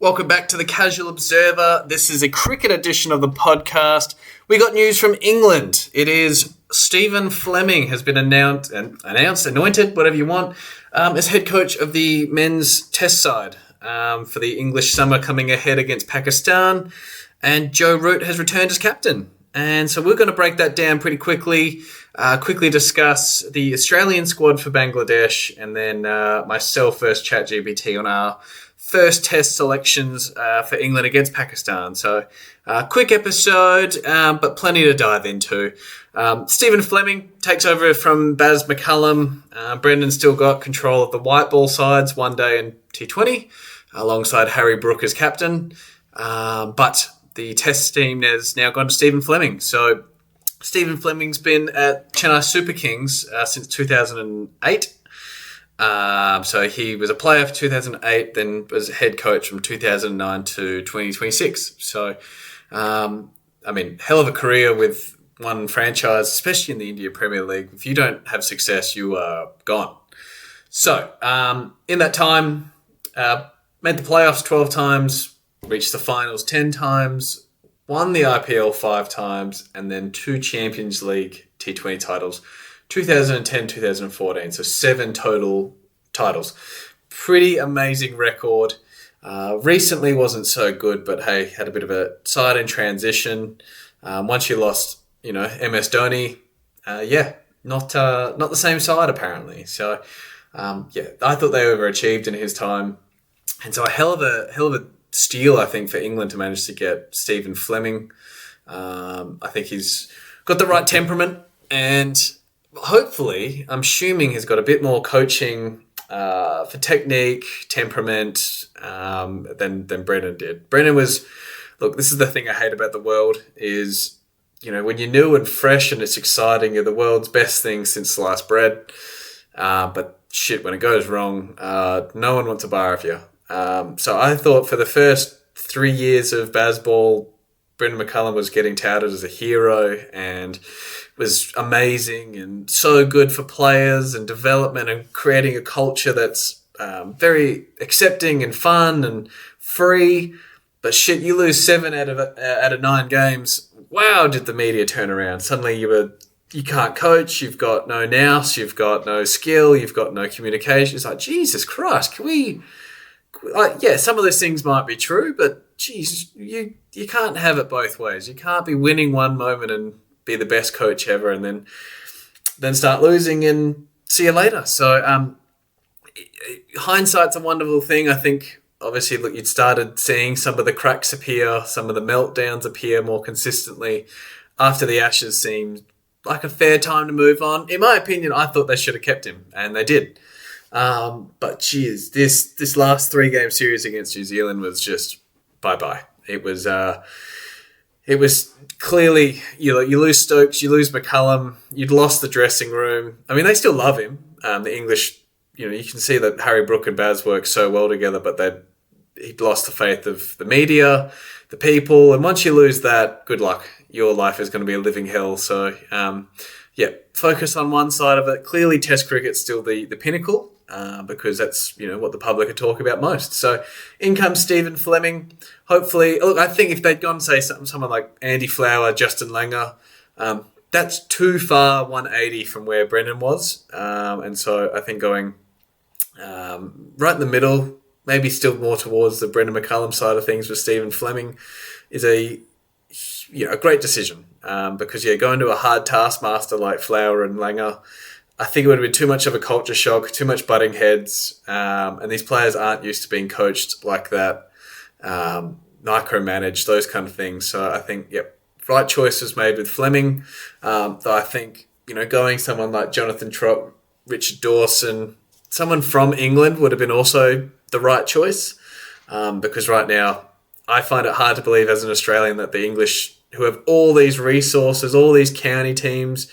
Welcome back to the Casual Observer. This is a cricket edition of the podcast. We got news from England. It is Stephen Fleming has been anointed, whatever you want, as head coach of the men's test side for the English summer coming ahead against Pakistan. And Joe Root has returned as captain. And so we're going to break that down pretty quickly, discuss the Australian squad for Bangladesh, and then myself versus ChatGPT on our first test selections for England against Pakistan. So quick episode, but plenty to dive into. Stephen Fleming takes over from Bazball McCullum. Brendon's still got control of the white ball sides, one day and T20, alongside Harry Brook as captain. But the test team has now gone to Stephen Fleming. So Stephen Fleming's been at Chennai Super Kings since 2008. So he was a player for 2008, then was head coach from 2009 to 2026. So, hell of a career with one franchise, especially in the India Premier League. If you don't have success, you are gone. So, in that time, made the playoffs 12 times, reached the finals 10 times, won the IPL 5 times, and then 2 Champions League T20 titles. 2010, 2014, so 7 total titles. Pretty amazing record. Recently wasn't so good, but hey, had a bit of a side in transition. Once you lost, MS Dhoni, not the same side apparently. So, I thought they overachieved in his time, and so a hell of a steal, I think, for England to manage to get Stephen Fleming. I think he's got the right temperament, and hopefully, I'm assuming he's got a bit more coaching for technique, temperament than Brendon did. Brendon was, look, this is the thing I hate about the world is, when you're new and fresh and it's exciting, you're the world's best thing since sliced bread. But shit, when it goes wrong, no one wants a bar of you. So I thought for the first 3 years of Bazball, Brendon McCullum was getting touted as a hero and was amazing and so good for players and development and creating a culture that's very accepting and fun and free. But shit, you lose 7 out of 9 games. Wow, did the media turn around? Suddenly you can't coach, you've got no nous, you've got no skill, you've got no communication. It's like, Jesus Christ, can we... some of those things might be true, but geez, you can't have it both ways. You can't be winning one moment and be the best coach ever and then start losing and see you later. So hindsight's a wonderful thing. I think obviously you'd started seeing some of the cracks appear, some of the meltdowns appear more consistently after the Ashes seemed like a fair time to move on. In my opinion, I thought they should have kept him, and they did. But geez, this last 3-game series against New Zealand was just bye-bye. It was clearly, you lose Stokes, you lose McCullum, you'd lost the dressing room. I mean, they still love him. The English, you can see that Harry Brook and Baz work so well together, but he'd lost the faith of the media, the people. And once you lose that, good luck. Your life is going to be a living hell. So, focus on one side of it. Clearly, Test cricket's still the pinnacle. Because that's, what the public are talking about most. So in comes Stephen Fleming. Hopefully, look, I think if they'd gone, say, someone like Andy Flower, Justin Langer, that's too far 180 from where Brendon was. And so I think going right in the middle, maybe still more towards the Brendon McCullum side of things with Stephen Fleming is a great decision. Because, going to a hard taskmaster like Flower and Langer, I think it would have been too much of a culture shock, too much butting heads, and these players aren't used to being coached like that, micromanaged, those kind of things. So I think, right choice was made with Fleming. Though I think, going someone like Jonathan Trott, Richard Dawson, someone from England would have been also the right choice, because right now I find it hard to believe as an Australian that the English, who have all these resources, all these county teams,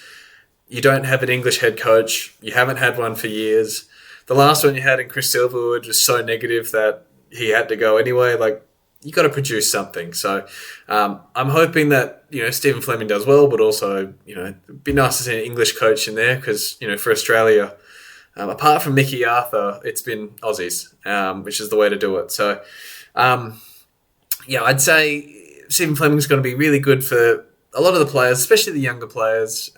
you don't have an English head coach. You haven't had one for years. The last one you had in Chris Silverwood was so negative that he had to go anyway. You got to produce something. So I'm hoping that, Stephen Fleming does well, but also, it'd be nice to see an English coach in there because, for Australia, apart from Mickey Arthur, it's been Aussies, which is the way to do it. So, I'd say Stephen Fleming's going to be really good for a lot of the players, especially the younger players,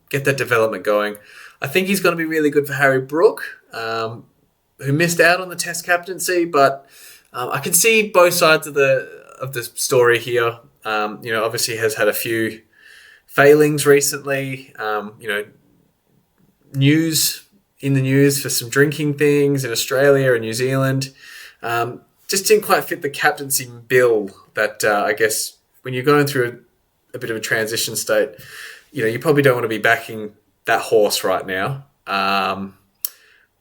get that development going. I think he's going to be really good for Harry Brook, who missed out on the Test captaincy, but I can see both sides of the story here. Obviously has had a few failings recently. News in the news for some drinking things in Australia and New Zealand. Just didn't quite fit the captaincy bill that I guess when you're going through a bit of a transition state, you probably don't want to be backing that horse right now.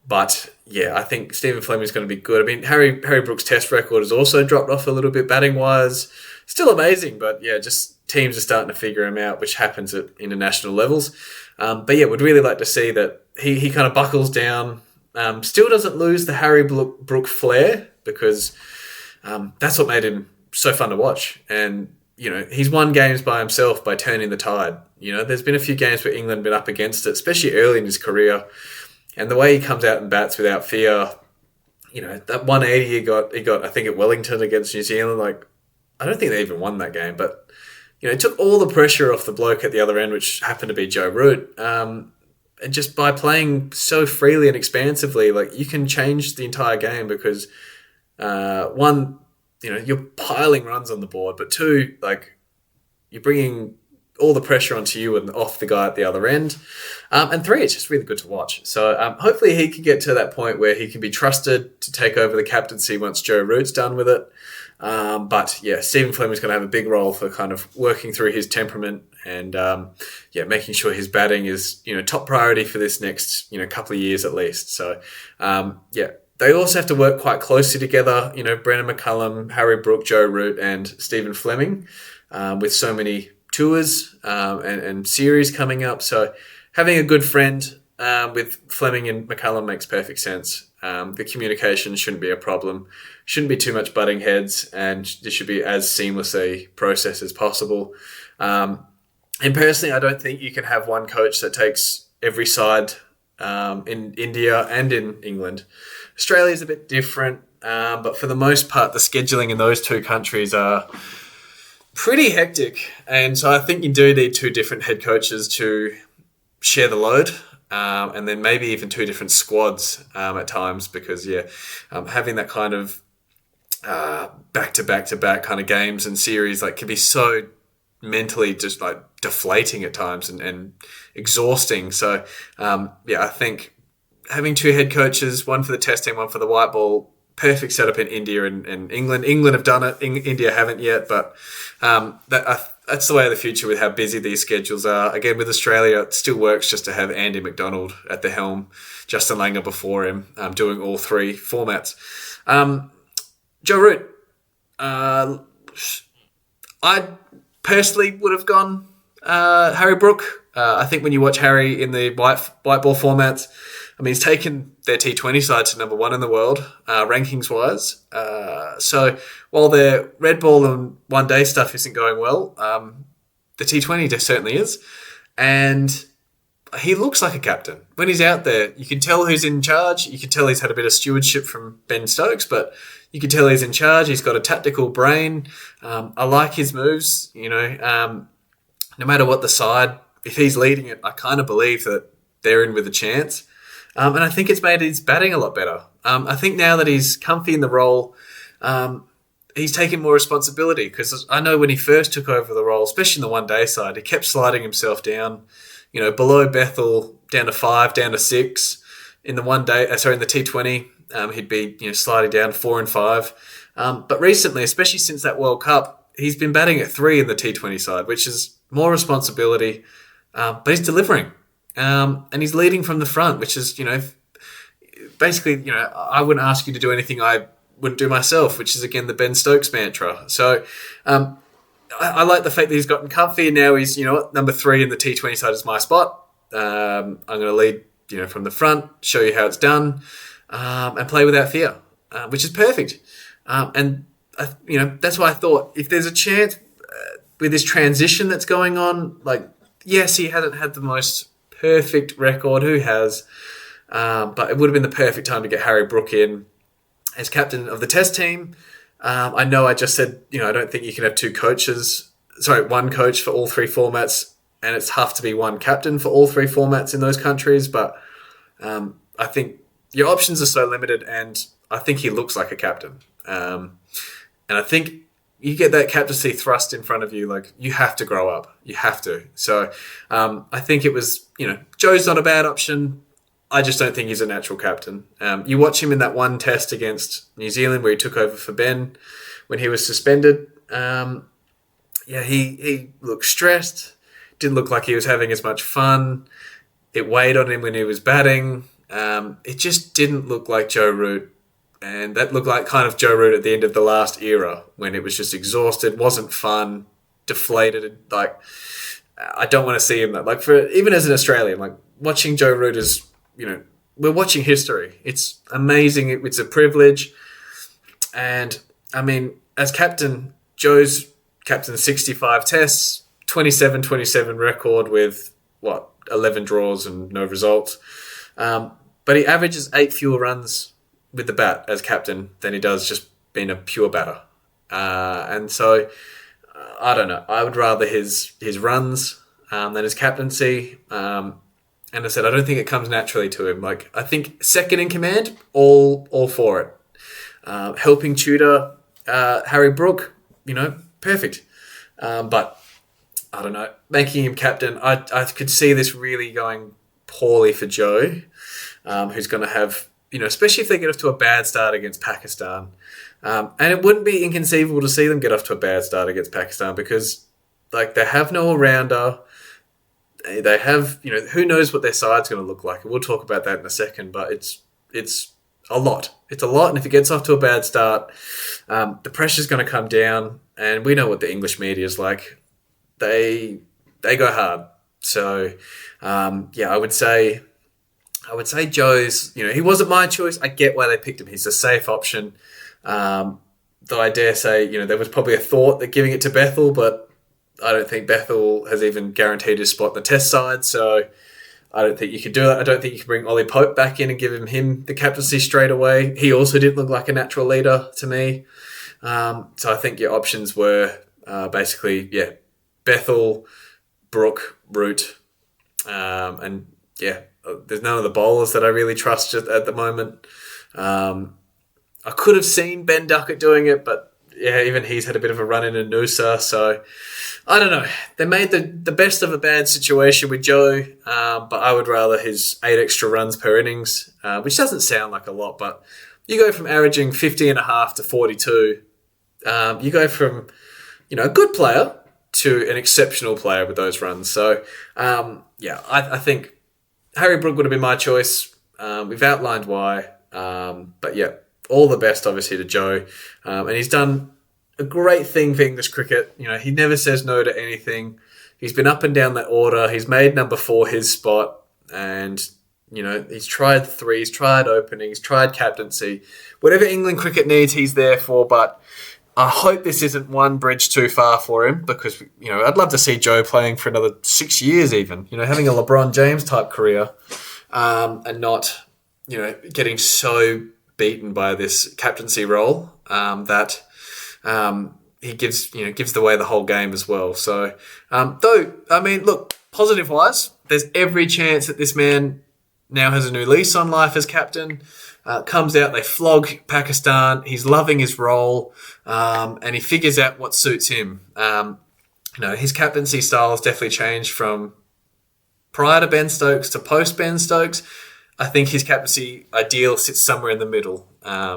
But yeah, I think Stephen Fleming is going to be good. I mean, Harry Brook's Test record has also dropped off a little bit batting wise. Still amazing, but yeah, just teams are starting to figure him out, which happens at international levels. But yeah, would really like to see that he kind of buckles down. Still doesn't lose the Harry Brook flair, because that's what made him so fun to watch. And he's won games by himself by turning the tide. There's been a few games where England have been up against it, especially early in his career. And the way he comes out and bats without fear, that 180 he got I think at Wellington against New Zealand. Like, I don't think they even won that game, but it took all the pressure off the bloke at the other end, which happened to be Joe Root. And just by playing so freely and expansively, like, you can change the entire game because one, you're piling runs on the board, but two, like, you're bringing all the pressure onto you and off the guy at the other end. And three, it's just really good to watch. So hopefully he can get to that point where he can be trusted to take over the captaincy once Joe Root's done with it. But yeah, Stephen Fleming's going to have a big role for kind of working through his temperament and making sure his batting is top priority for this next couple of years at least. So they also have to work quite closely together. Brendon McCullum, Harry Brook, Joe Root, and Stephen Fleming, with so many tours and series coming up. So having a good friend with Fleming and McCullum makes perfect sense. The communication shouldn't be a problem. Shouldn't be too much butting heads, and this should be as seamless a process as possible. And personally, I don't think you can have one coach that takes every side in India and in England. Australia is a bit different, but for the most part, the scheduling in those two countries are pretty hectic. And so I think you do need two different head coaches to share the load. And then maybe even two different squads at times, because having that kind of back-to-back kind of games and series can be so mentally just deflating at times and exhausting. So I think having two head coaches, one for the Test team, one for the white ball, perfect setup in India and England. England have done it. India haven't yet, but that's the way of the future with how busy these schedules are. Again, with Australia, it still works just to have Andy McDonald at the helm, Justin Langer before him, doing all three formats. Joe Root, I personally would have gone Harry Brook. I think when you watch Harry in the white ball formats, I mean, he's taken their T20 side to number one in the world, rankings-wise. So while their red ball and one-day stuff isn't going well, the T20 just certainly is. And he looks like a captain. When he's out there, you can tell who's in charge. You can tell he's had a bit of stewardship from Ben Stokes, but you can tell he's in charge. He's got a tactical brain. I like his moves. No matter what the side, if he's leading it, I kind of believe that they're in with a chance. And I think it's made his batting a lot better. I think now that he's comfy in the role, he's taken more responsibility, because I know when he first took over the role, especially in the one-day side, he kept sliding himself down, below Bethel, down to 5, down to 6. In the in the T20, he'd be sliding down 4 and 5. But recently, especially since that World Cup, he's been batting at 3 in the T20 side, which is more responsibility, but he's delivering. And he's leading from the front, which is, basically, I wouldn't ask you to do anything I wouldn't do myself, which is, again, the Ben Stokes mantra. So I like the fact that he's gotten comfy, and now he's, number 3 in the T20 side is my spot. I'm going to lead, from the front, show you how it's done, and play without fear, which is perfect. And that's why I thought, if there's a chance with this transition that's going on, yes, he hasn't had the most perfect record. Who has? but it would have been the perfect time to get Harry Brook in as captain of the Test team. I know I just said, I don't think you can have one coach for all three formats, and it's tough to be one captain for all three formats in those countries, but I think your options are so limited, and I think he looks like a captain. And I think you get that captaincy thrust in front of you, like you have to grow up. You have to. So I think it was, Joe's not a bad option. I just don't think he's a natural captain. You watch him in that one test against New Zealand where he took over for Ben when he was suspended. He looked stressed. Didn't look like he was having as much fun. It weighed on him when he was batting. It just didn't look like Joe Root. And that looked like kind of Joe Root at the end of the last era when it was just exhausted, wasn't fun, deflated. Like, I don't want to see him. Like, even as an Australian, like watching Joe Root is, we're watching history. It's amazing. It's a privilege. And, I mean, as captain, Joe's captained 65 tests, 27-27 record with, 11 draws and no results. But he averages 8 fewer runs with the bat as captain than he does just being a pure batter. And so, I don't know. I would rather his runs than his captaincy. And I said, I don't think it comes naturally to him. Like, I think second in command, all for it. Helping tutor Harry Brook, perfect. But I don't know. Making him captain, I could see this really going poorly for Joe, who's going to have, especially if they get off to a bad start against Pakistan. And it wouldn't be inconceivable to see them get off to a bad start against Pakistan because, like, they have no all-rounder. They have, who knows what their side's going to look like. And we'll talk about that in a second, but it's a lot. It's a lot, and if it gets off to a bad start, the pressure's going to come down, and we know what the English media is like. They go hard. So, I would say Joe's, he wasn't my choice. I get why they picked him. He's a safe option. Though I dare say, there was probably a thought that giving it to Bethel, but I don't think Bethel has even guaranteed his spot in the Test side. So I don't think you could do that. I don't think you could bring Ollie Pope back in and give him the captaincy straight away. He also didn't look like a natural leader to me. So I think your options were basically, Bethel, Brook, Root, and there's none of the bowlers that I really trust at the moment. I could have seen Ben Duckett doing it, but even he's had a bit of a run in Noosa. So I don't know. They made the best of a bad situation with Joe, but I would rather his 8 extra runs per innings, which doesn't sound like a lot, but you go from averaging 50 and a half to 42. You go from, a good player to an exceptional player with those runs. So, I think Harry Brook would have been my choice. We've outlined why. But all the best, obviously, to Joe. And he's done a great thing for English cricket. He never says no to anything. He's been up and down that order. He's made number 4 his spot. And, he's tried 3, he's tried opening, he's tried captaincy. Whatever England cricket needs, he's there for. But I hope this isn't one bridge too far for him because, I'd love to see Joe playing for another 6 years even, having a LeBron James type career and not, getting so beaten by this captaincy role that he gives the way the whole game as well. So, look, positive-wise, there's every chance that this man now has a new lease on life as captain. Comes out, they flog Pakistan. He's loving his role, and he figures out what suits him. His captaincy style has definitely changed from prior to Ben Stokes to post Ben Stokes. I think his captaincy ideal sits somewhere in the middle.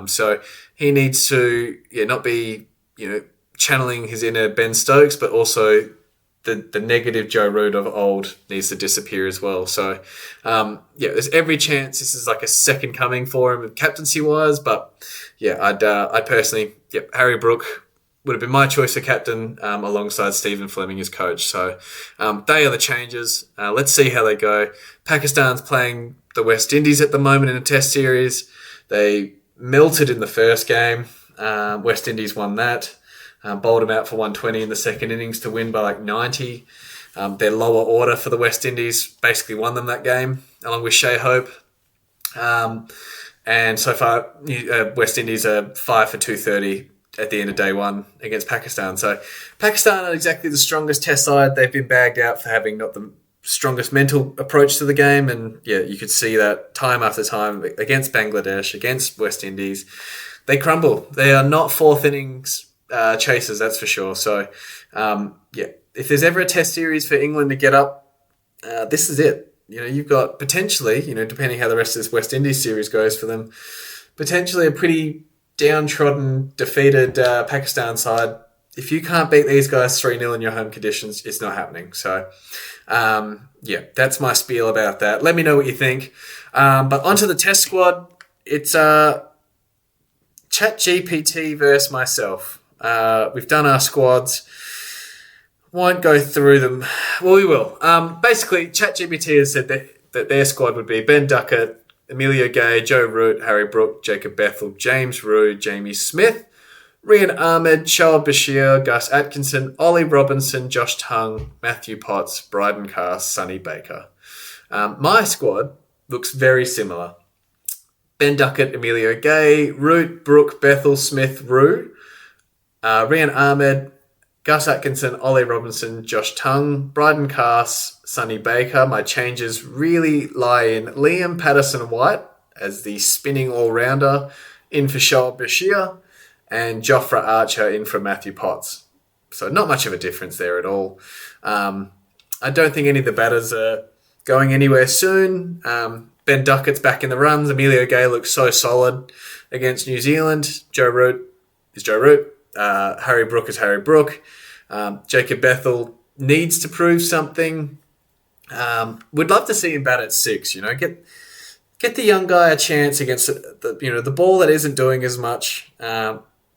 So he needs to not be channeling his inner Ben Stokes, but also the negative Joe Root of old needs to disappear as well. So, there's every chance this is like a second coming for him captaincy-wise. But, I'd personally, Harry Brook would have been my choice for captain alongside Stephen Fleming as coach. So, they are the changes. Let's see how they go. Pakistan's playing the West Indies at the moment in a Test series. They melted in the first game. West Indies won that. Bowled him out for 120 in the second innings to win by like 90. Their lower order for the West Indies basically won them that game, along with Shea Hope. And so far, West Indies are 5 for 230 at the end of day one against Pakistan. So Pakistan are exactly the strongest test side. They've been bagged out for having not the strongest mental approach to the game. And yeah, you could see that time after time against Bangladesh, against West Indies. They crumble. They are not fourth innings chasers, that's for sure. So if there's ever a test series for England to get up, this is it. You've got potentially, depending how the rest of this West Indies series goes for them, potentially a pretty downtrodden, defeated Pakistan side. If you can't beat these guys 3-0 in your home conditions, it's not happening. So, that's my spiel about that. Let me know what you think. But onto the test squad. It's ChatGPT versus myself. We've done our squads. Won't go through them. Well, we will. Basically, ChatGPT has said that their squad would be Ben Duckett, Emilio Gay, Joe Root, Harry Brook, Jacob Bethel, James Root, Jamie Smith, Rian Ahmed, Shoaib Bashir, Gus Atkinson, Ollie Robinson, Josh Tongue, Matthew Potts, Bryden Carr, Sonny Baker. My squad looks very similar. Ben Duckett, Emilio Gay, Root, Brook, Bethel, Smith, Rue, Rian Ahmed, Gus Atkinson, Ollie Robinson, Josh Tongue, Bryden Carr, Sonny Baker. My changes really lie in Liam Patterson-White as the spinning all-rounder, in for Shoaib Bashir, and Jofra Archer in for Matthew Potts. So not much of a difference there at all. I don't think any of the batters are going anywhere soon. Ben Duckett's back in the runs. Emilio Gay looks so solid against New Zealand. Joe Root is Joe Root. Harry Brook is Harry Brook. Jacob Bethel needs to prove something. We'd love to see him bat at 6. Get the young guy a chance against the ball that isn't doing as much.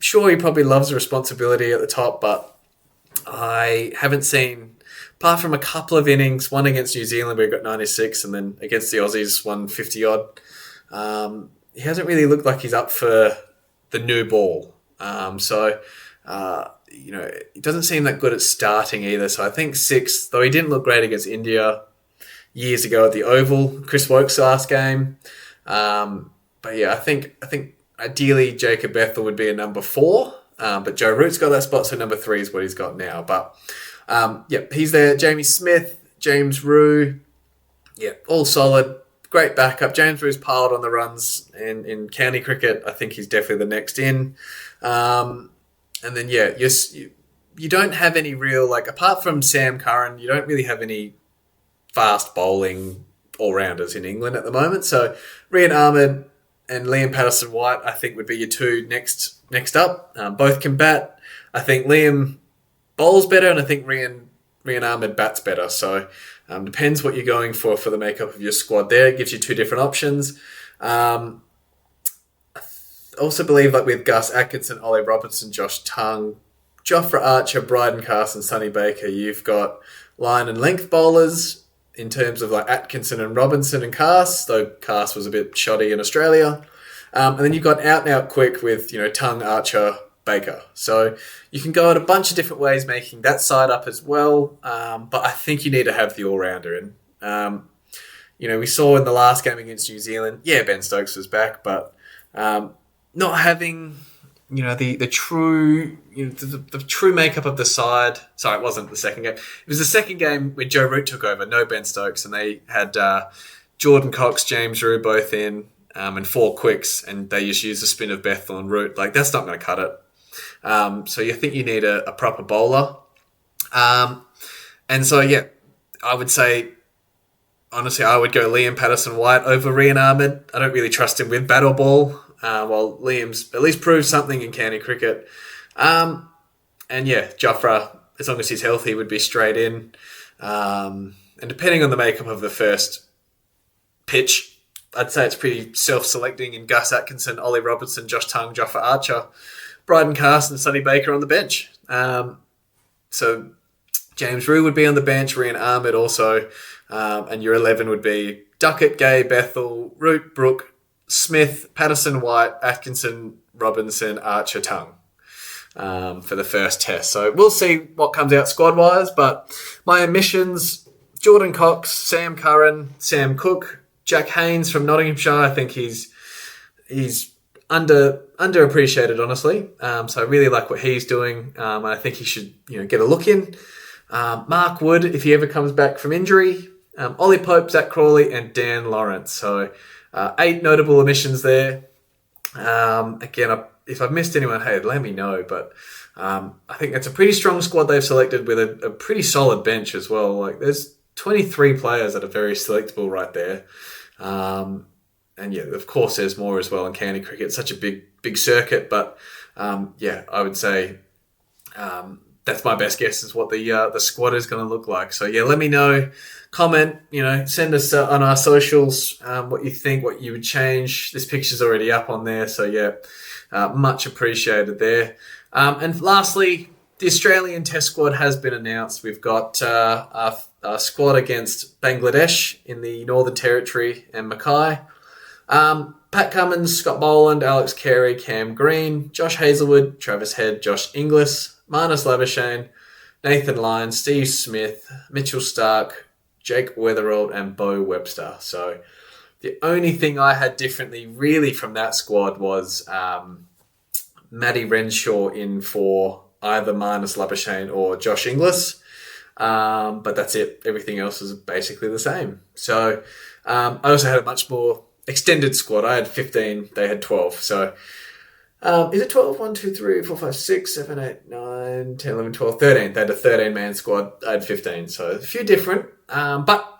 Sure, he probably loves the responsibility at the top, but I haven't seen, apart from a couple of innings, one against New Zealand where he got 96, and then against the Aussies, 150 odd. He hasn't really looked like he's up for the new ball. It doesn't seem that good at starting either. So I think 6, though he didn't look great against India years ago at the Oval, Chris Woakes' last game. But yeah, I think ideally Jacob Bethel would be a number 4. But Joe Root's got that spot, so number 3 is what he's got now. But he's there. Jamie Smith, James Rue, all solid. Great backup. James Rue's piled on the runs in county cricket. I think he's definitely the next in. And then, you don't have any real, apart from Sam Curran, you don't really have any fast bowling all-rounders in England at the moment. So Rian Ahmed and Liam Patterson-White, I think, would be your 2 next up. Both can bat. I think Liam bowls better, and I think Rian Ahmed bats better. So depends what you're going for the makeup of your squad there. It gives you 2 different options. I also believe with Gus Atkinson, Ollie Robinson, Josh Tongue, Jofra Archer, Bryden Carr, and Sonny Baker, you've got line and length bowlers in terms of Atkinson and Robinson and Carse, though Carse was a bit shoddy in Australia. And then you've got out and out quick with, Tongue, Archer, Baker. So you can go at a bunch of different ways making that side up as well. But I think you need to have the all-rounder in. We saw in the last game against New Zealand, Ben Stokes was back, but not having, the true, the true makeup of the side. Sorry, it wasn't the second game. It was the second game when Joe Root took over, no Ben Stokes, and they had Jordan Cox, James Rue both in, and 4 quicks, and they just used the spin of Bethel and Root. That's not going to cut it. So you think you need a proper bowler. And so, I would say, honestly, I would go Liam Patterson-White over Rian Ahmed. I don't really trust him with bat or ball. While Liam's at least proved something in county cricket. Jofra, as long as he's healthy, would be straight in. And depending on the makeup of the first pitch, I'd say it's pretty self-selecting in Gus Atkinson, Ollie Robinson, Josh Tongue, Jofra Archer, Bryden Carr, and Sonny Baker on the bench. So James Rue would be on the bench, Rian Ahmed also, and your 11 would be Duckett, Gay, Bethel, Root, Brook, Smith, Patterson-White, Atkinson, Robinson, Archer, Tongue for the first test. So we'll see what comes out squad-wise, but my omissions, Jordan Cox, Sam Curran, Sam Cook, Jack Haynes from Nottinghamshire, I think he's underappreciated, honestly. So I really like what he's doing, and I think he should get a look in. Mark Wood, if he ever comes back from injury. Ollie Pope, Zach Crawley, and Dan Lawrence. So 8 notable omissions there. Again, if I've missed anyone, hey, let me know. But I think it's a pretty strong squad they've selected with a pretty solid bench as well. Like there's 23 players that are very selectable right there. And yeah, of course, there's more as well in county cricket. It's such a big circuit, but yeah, I would say that's my best guess is what the squad is going to look like. So yeah, let me know, comment, send us on our socials what you think, what you would change. This picture's already up on there, so yeah, much appreciated there. And lastly, the Australian Test squad has been announced. We've got our squad against Bangladesh in the Northern Territory and Mackay. Pat Cummins, Scott Boland, Alex Carey, Cam Green, Josh Hazlewood, Travis Head, Josh Inglis, Marnus Labuschagne, Nathan Lyons, Steve Smith, Mitchell Stark, Jake Weatherald, and Bo Webster. So the only thing I had differently really from that squad was Matty Renshaw in for either Marnus Labuschagne or Josh Inglis. But that's it. Everything else was basically the same. So I also had a much more extended squad. I had 15, they had 12. So is it 12? 1, 2, 3, 4, 5, 6, 7, 8, 9, 10, 11, 12, 13. They had a 13-man squad. I had 15. So a few different. But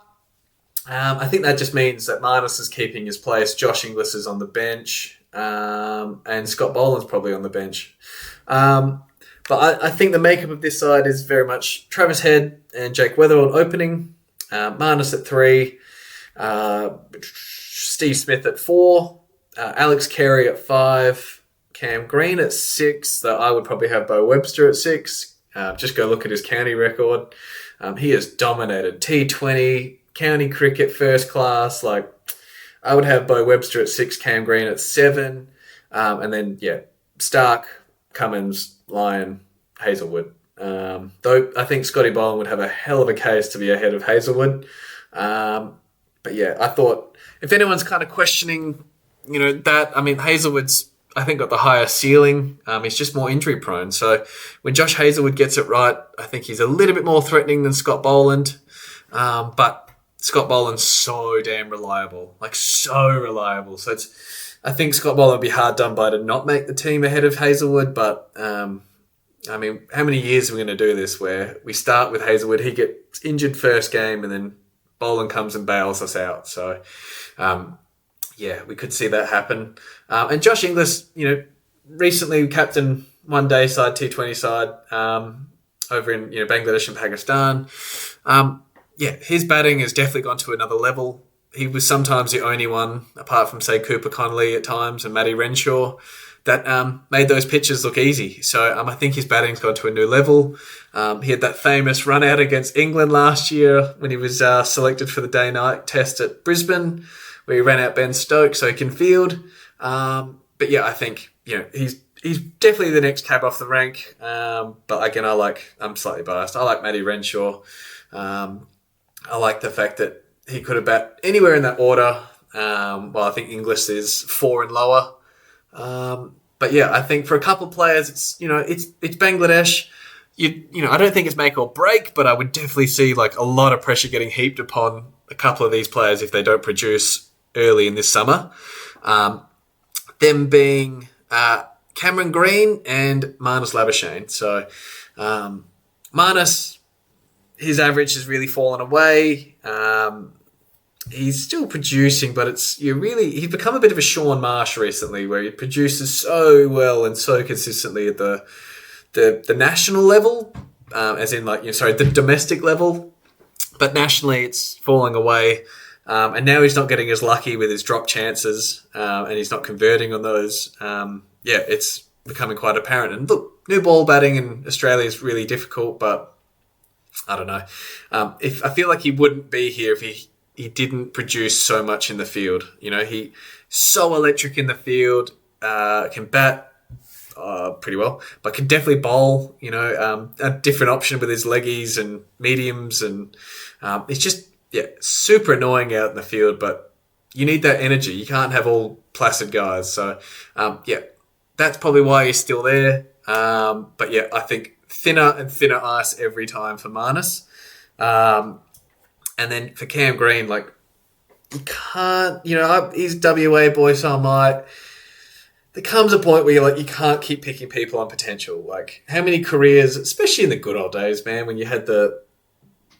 I think that just means that Marnus is keeping his place. Josh Inglis is on the bench. And Scott Boland's probably on the bench. But I think the makeup of this side is very much Travis Head and Jake Weatherald opening. Marnus at 3. Steve Smith at 4, Alex Carey at 5, Cam Green at 6, though I would probably have Bo Webster at 6. Just go look at his county record. He has dominated T20, county cricket, first class. Like, I would have Bo Webster at 6, Cam Green at 7, and then, yeah, Stark, Cummins, Lyon, Hazlewood. Though I think Scotty Boland would have a hell of a case to be ahead of Hazlewood. But yeah, I thought if anyone's kind of questioning, that, I mean, Hazlewood's, I think, got the higher ceiling. He's just more injury prone. So when Josh Hazlewood gets it right, I think he's a little bit more threatening than Scott Boland. But Scott Boland's so damn reliable, so reliable. So I think Scott Boland would be hard done by to not make the team ahead of Hazlewood. But I mean, how many years are we going to do this where we start with Hazlewood, he gets injured first game, and then Boland comes and bails us out. So, yeah, we could see that happen. And Josh Inglis, recently captain one day side, T20 side, over in Bangladesh and Pakistan. Yeah, his batting has definitely gone to another level. He was sometimes the only one, apart from, say, Cooper Connolly at times and Matty Renshaw, that made those pitches look easy. So I think his batting's gone to a new level. He had that famous run out against England last year when he was selected for the day-night test at Brisbane, where he ran out Ben Stokes so he can field. But yeah, I think he's definitely the next cab off the rank. But again, I'm slightly biased. I like Matty Renshaw. I like the fact that he could have bat anywhere in that order. Well, I think Inglis is 4 and lower. But yeah, I think for a couple of players, it's Bangladesh. I don't think it's make or break, but I would definitely see a lot of pressure getting heaped upon a couple of these players if they don't produce early in this summer. Them being Cameron Green and Marnus Labuschagne. So Marnus, his average has really fallen away. He's still producing, but he's become a bit of a Sean Marsh recently, where he produces so well and so consistently at the national level, as in the domestic level, but nationally it's falling away. And now he's not getting as lucky with his drop chances, and he's not converting on those. It's becoming quite apparent. And look, new ball batting in Australia is really difficult, but I don't know. If I feel like he wouldn't be here if he didn't produce so much in the field. He's so electric in the field, can bat pretty well, but can definitely bowl, a different option with his leggies and mediums. And it's just, super annoying out in the field, but you need that energy. You can't have all placid guys. So, that's probably why he's still there. But yeah, I think thinner and thinner ice every time for Marnus. And then for Cam Green, like, you can't, he's WA boy, so I might. There comes a point where you can't keep picking people on potential. Like, how many careers, especially in the good old days, man, when you had the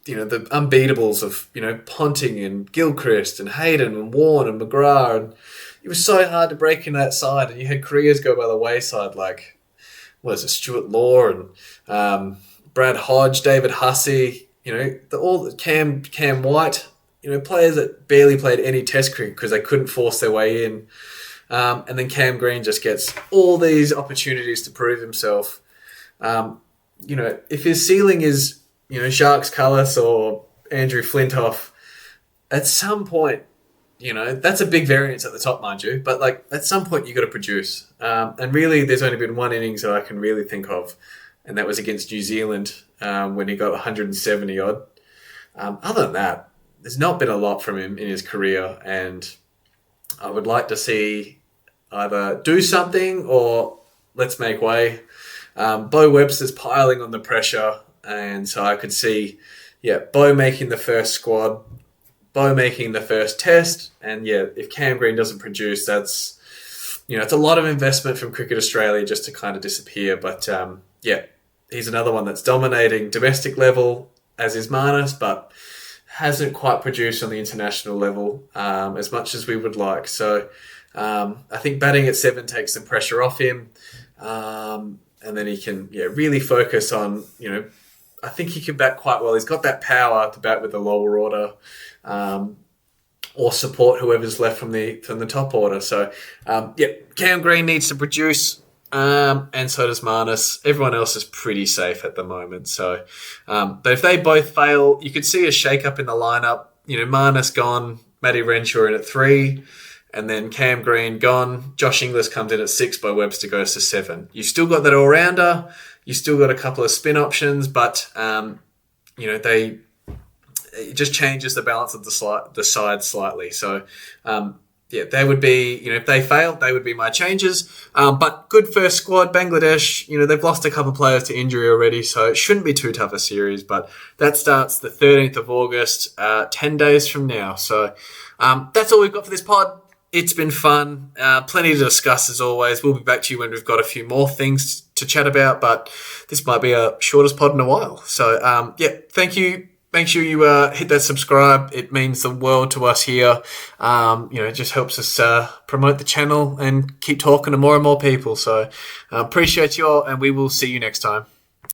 unbeatables of, Ponting and Gilchrist and Hayden and Warren and McGrath, and it was so hard to break in that side, and you had careers go by the wayside, like, Stuart Law and Brad Hodge, David Hussey, all Cam White, players that barely played any Test cricket because they couldn't force their way in. And then Cam Green just gets all these opportunities to prove himself. If his ceiling is, Sharks Cullis or Andrew Flintoff, at some point, that's a big variance at the top, mind you. But, like, at some point you got to produce. And really, there's only been one innings that I can really think of, and that was against New Zealand when he got 170 odd. Other than that, there's not been a lot from him in his career, and I would like to see either do something or let's make way. Bo Webster's piling on the pressure, and so I could see, Bo making the first squad, Bo making the first test, and if Cam Green doesn't produce, that's, it's a lot of investment from Cricket Australia just to kind of disappear. But he's another one that's dominating domestic level, as is Marnus, but hasn't quite produced on the international level as much as we would like. So I think batting at 7 takes some pressure off him, and then he can really focus on, I think he can bat quite well. He's got that power to bat with the lower order, or support whoever's left from the top order. So Cam Green needs to produce, and so does Marnus. Everyone else is pretty safe at the moment. So, but if they both fail, you could see a shake-up in the lineup. Marnus gone, Matty Renshaw in at 3, and then Cam Green gone. Josh Inglis comes in at 6, Bo Webster goes to 7. You've still got that all-rounder. You've still got a couple of spin options, but, it just changes the balance of the side slightly. So, they would be, if they fail, they would be my changes. But good first squad. Bangladesh, they've lost a couple of players to injury already, so it shouldn't be too tough a series. But that starts the 13th of August, 10 days from now. So that's all we've got for this pod. It's been fun. Plenty to discuss as always. We'll be back to you when we've got a few more things to chat about, but this might be our shortest pod in a while. So, thank you. Make sure you hit that subscribe. It means the world to us here. It just helps us promote the channel and keep talking to more and more people. So appreciate you all, and we will see you next time.